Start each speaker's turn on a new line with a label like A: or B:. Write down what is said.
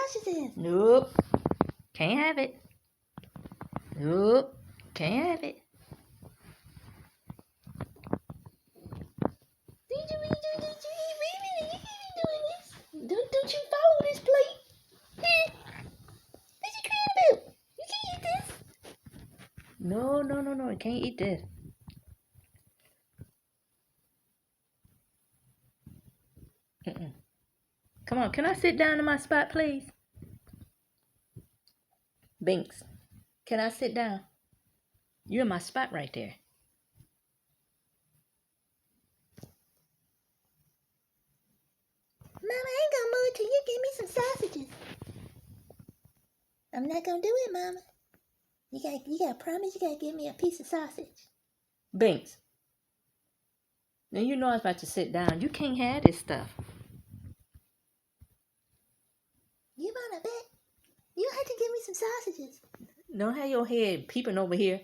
A: sausages.
B: Nope. Can't have it. Nope. Can't have it.
A: Did you really? You can't be doing this. Don't you follow this plate? Huh? What you crying about? You can't eat this.
B: No. You can't eat this. Mm-mm. Come on. Can I sit down in my spot, please? Binks, can I sit down? You're in my spot right there.
A: Mama, I ain't gonna move till you give me some sausages. I'm not gonna do it, Mama. You gotta promise you gotta give me a piece of sausage.
B: Binks. Now you know I was about to sit down. You can't have this stuff.
A: You wanna bet? You have to give me some sausages.
B: Don't have your head peeping over here.